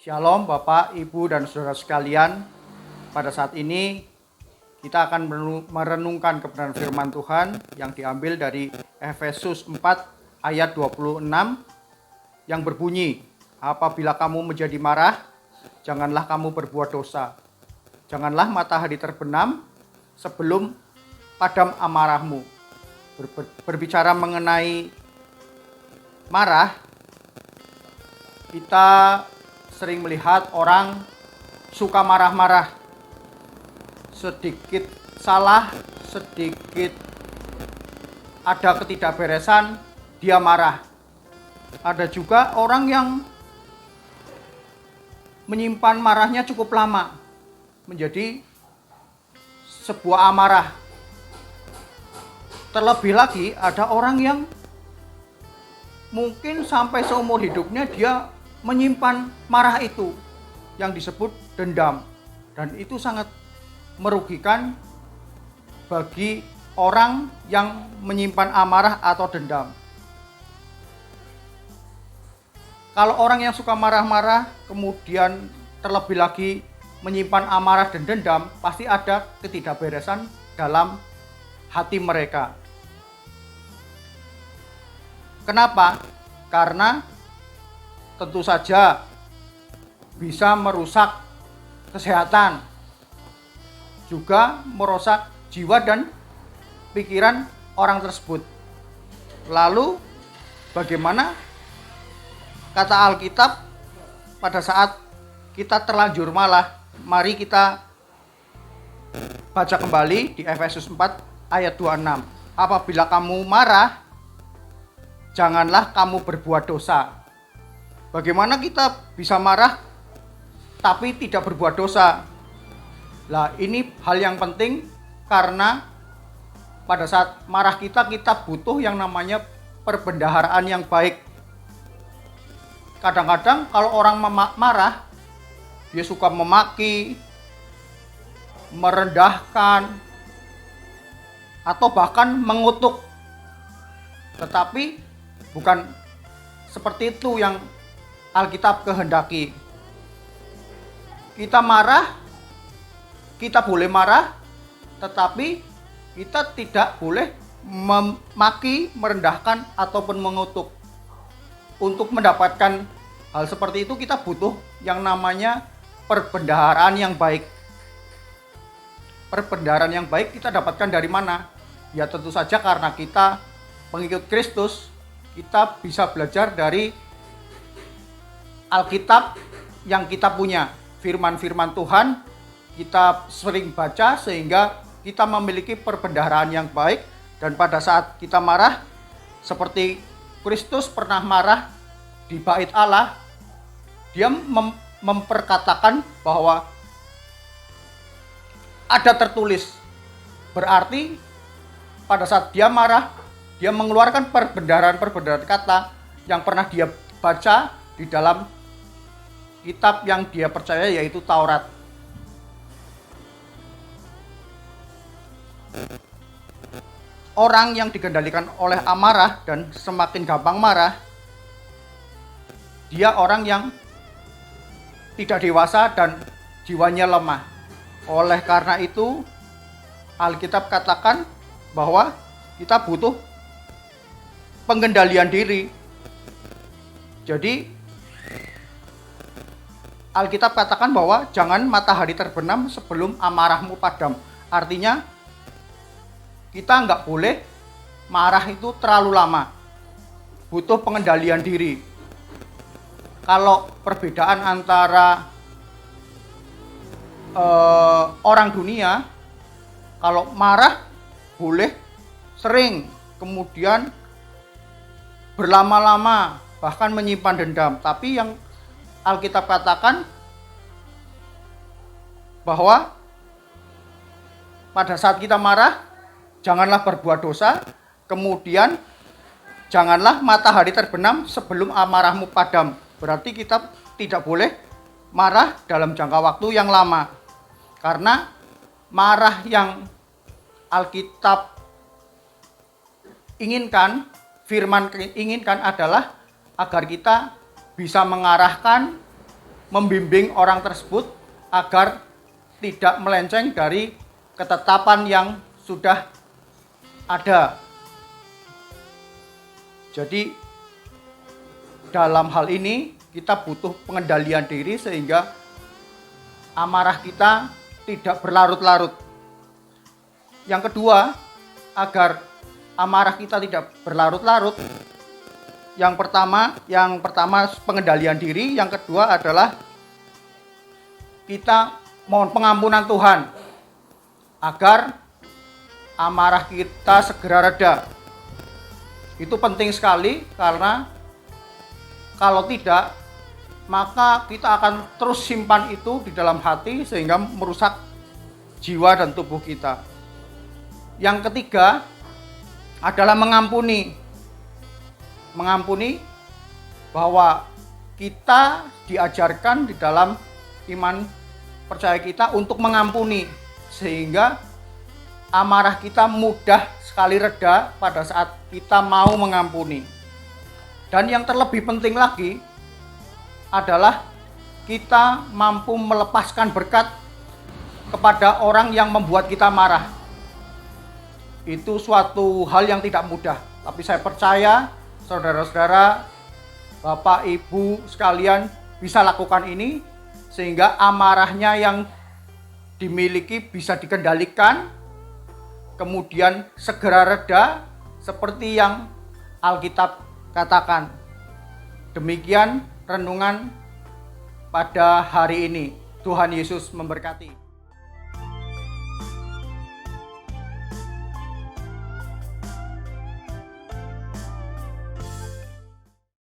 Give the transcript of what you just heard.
Shalom Bapak, Ibu, dan Saudara sekalian. Pada saat ini kita akan merenungkan kebenaran firman Tuhan yang diambil dari Efesus 4 ayat 26 yang berbunyi, apabila kamu menjadi marah, janganlah kamu berbuat dosa. Janganlah matahari terbenam sebelum padam amarahmu. Berbicara mengenai marah, kita sering melihat orang suka marah-marah. Sedikit salah, sedikit ada ketidakberesan, dia marah. Ada juga orang yang menyimpan marahnya cukup lama, menjadi sebuah amarah. Terlebih lagi ada orang yang mungkin sampai seumur hidupnya dia menyimpan marah itu yang disebut dendam, dan itu sangat merugikan bagi orang yang menyimpan amarah atau dendam. Kalau orang yang suka marah-marah kemudian terlebih lagi menyimpan amarah dan dendam, pasti ada ketidakberesan dalam hati mereka. Kenapa? Karena tentu saja bisa merusak kesehatan, juga merusak jiwa dan pikiran orang tersebut. Lalu bagaimana kata Alkitab pada saat kita terlanjur malah? Mari kita baca kembali di Efesus 4 ayat 26. Apabila kamu marah, janganlah kamu berbuat dosa. Bagaimana kita bisa marah tapi tidak berbuat dosa? Nah, ini hal yang penting karena pada saat marah kita butuh yang namanya perbendaharaan yang baik. Kadang-kadang kalau orang marah, dia suka memaki, merendahkan, atau bahkan mengutuk. Tetapi bukan seperti itu yang Alkitab kehendaki. Kita marah, kita boleh marah, tetapi kita tidak boleh memaki, merendahkan, ataupun mengutuk. Untuk mendapatkan hal seperti itu kita butuh yang namanya perbendaharaan yang baik. Perbendaharaan yang baik kita dapatkan dari mana? Ya tentu saja karena kita pengikut Kristus, kita bisa belajar dari Alkitab yang kita punya. Firman-firman Tuhan kita sering baca sehingga kita memiliki perbendaharaan yang baik. Dan pada saat kita marah, seperti Kristus pernah marah di bait Allah, dia memperkatakan bahwa ada tertulis. Berarti pada saat dia marah, dia mengeluarkan perbendaharaan kata yang pernah dia baca di dalam kitab yang dia percaya, yaitu Taurat. Orang yang dikendalikan oleh amarah dan semakin gampang marah, dia orang yang tidak dewasa dan jiwanya lemah. Oleh karena itu, Alkitab katakan bahwa kita butuh pengendalian diri. Jadi Alkitab katakan bahwa jangan matahari terbenam sebelum amarahmu padam. Artinya kita nggak boleh marah itu terlalu lama. Butuh pengendalian diri. Kalau perbedaan antara orang dunia, kalau marah boleh sering, kemudian berlama-lama, bahkan menyimpan dendam. Tapi yang Alkitab katakan bahwa pada saat kita marah, janganlah berbuat dosa, kemudian janganlah matahari terbenam sebelum amarahmu padam. Berarti kita tidak boleh marah dalam jangka waktu yang lama. Karena marah yang Alkitab inginkan, firman inginkan adalah agar kita bisa mengarahkan, membimbing orang tersebut agar tidak melenceng dari ketetapan yang sudah ada. Jadi dalam hal ini kita butuh pengendalian diri sehingga amarah kita tidak berlarut-larut. Yang kedua, agar amarah kita tidak berlarut-larut, yang pertama pengendalian diri, yang kedua adalah kita mohon pengampunan Tuhan agar amarah kita segera reda. Itu penting sekali, karena kalau tidak, maka kita akan terus simpan itu di dalam hati sehingga merusak jiwa dan tubuh kita. Yang ketiga adalah mengampuni. Mengampuni, bahwa kita diajarkan di dalam iman percaya kita untuk mengampuni, sehingga amarah kita mudah sekali reda pada saat kita mau mengampuni. Dan yang terlebih penting lagi adalah kita mampu melepaskan berkat kepada orang yang membuat kita marah. Itu suatu hal yang tidak mudah, tapi saya percaya saudara-saudara, Bapak Ibu sekalian bisa lakukan ini, sehingga amarahnya yang dimiliki bisa dikendalikan, kemudian segera reda seperti yang Alkitab katakan. Demikian renungan pada hari ini. Tuhan Yesus memberkati.